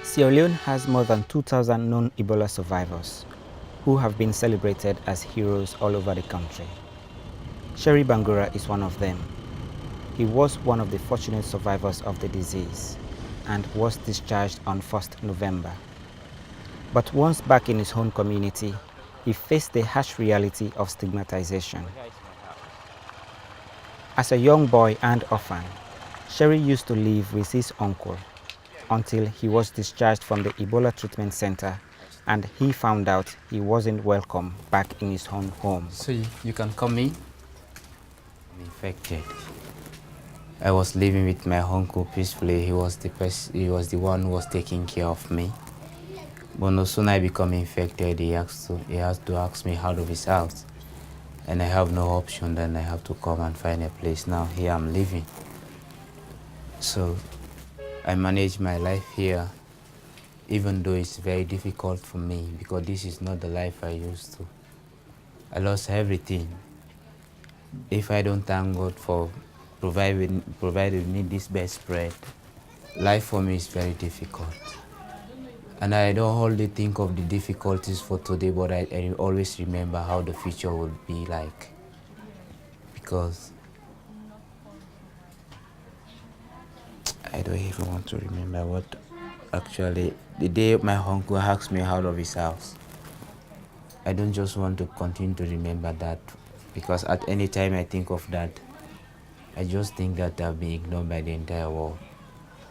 Sierra Leone has more than 2,000 known Ebola survivors who have been celebrated as heroes all over the country. Sherrie is one of them. He was one of the fortunate survivors of the disease and was discharged on 1st November. But once back in his own community, he faced the harsh reality of stigmatization. As a young boy and orphan, Sherrie used to live with his uncle until he was discharged from the Ebola treatment center and he found out he wasn't welcome back in his own home. So you can come in. I'm infected. I was living with my uncle peacefully. He was the one who was taking care of me. But no sooner I become infected, he has to ask me out of his house. And I have no option, then I have to come and find a place. Now here I'm living. So I manage my life here, even though it's very difficult for me because this is not the life I used to. I lost everything. If I don't thank God for provided me this best bread, life for me is very difficult. And I don't only think of the difficulties for today, but I always remember how the future will be like. Because I don't even want to remember what actually, the day my uncle asked me out of his house, I don't just want to continue to remember that, because at any time I think of that, I just think that I've been ignored by the entire world.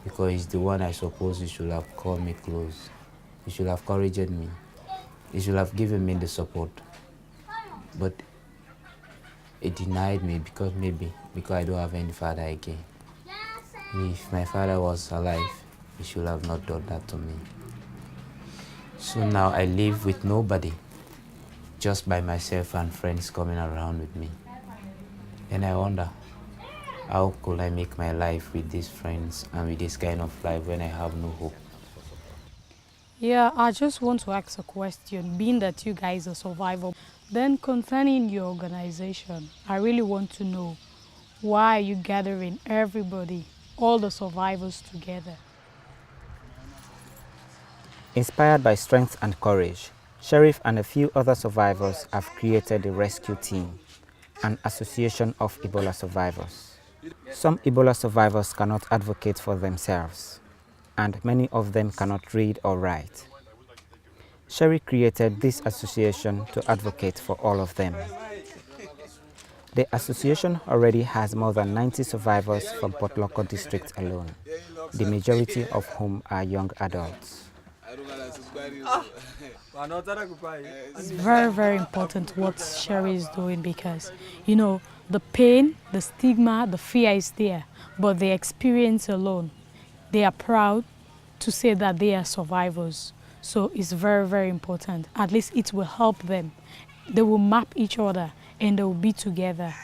Because he's the one I suppose he should have called me close. He should have encouraged me. He should have given me the support. But it denied me because I don't have any father again. If my father was alive, he should have not done that to me. So now I live with nobody, just by myself and friends coming around with me. And I wonder, how could I make my life with these friends and with this kind of life when I have no hope? Yeah, I just want to ask a question, being that you guys are survivors. Then concerning your organization, I really want to know, why are you gathering everybody, all the survivors together? Inspired by strength and courage, Sheriff and a few other survivors have created the Rescue Team, an association of Ebola survivors. Some Ebola survivors cannot advocate for themselves, and many of them cannot read or write. Sherrie created this association to advocate for all of them. The association already has more than 90 survivors from Port Loko district alone, the majority of whom are young adults. It's very, very important what Sherrie is doing because, you know, the pain, the stigma, the fear is there, but the experience alone, they are proud to say that they are survivors. So it's very, very important. At least it will help them. They will map each other and they will be together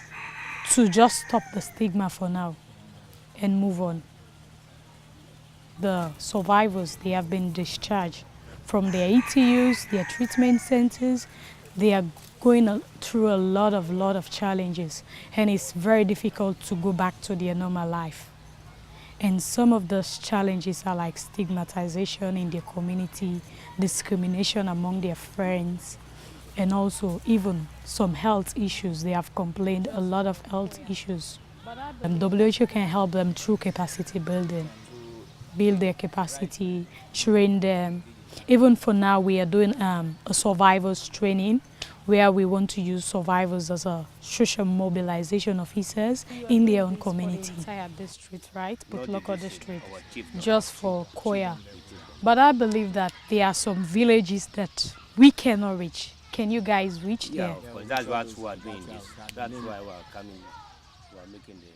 to just stop the stigma for now and move on. The survivors, they have been discharged from their ETUs, their treatment centers. They are going through a lot of challenges, and it's very difficult to go back to their normal life. And some of those challenges are like stigmatization in their community, discrimination among their friends, and also even some health issues. They have complained a lot of health issues. And WHO can help them through capacity building, build their capacity, train them. Even for now, we are doing a survivors training where we want to use survivors as a social mobilization officers in their own community. Entire district, right? Port Loko district, just for Koya. But I believe that there are some villages that we cannot reach. Can you guys reach there? Yeah, of course. That's what we are doing this. That's why we are coming. We are making the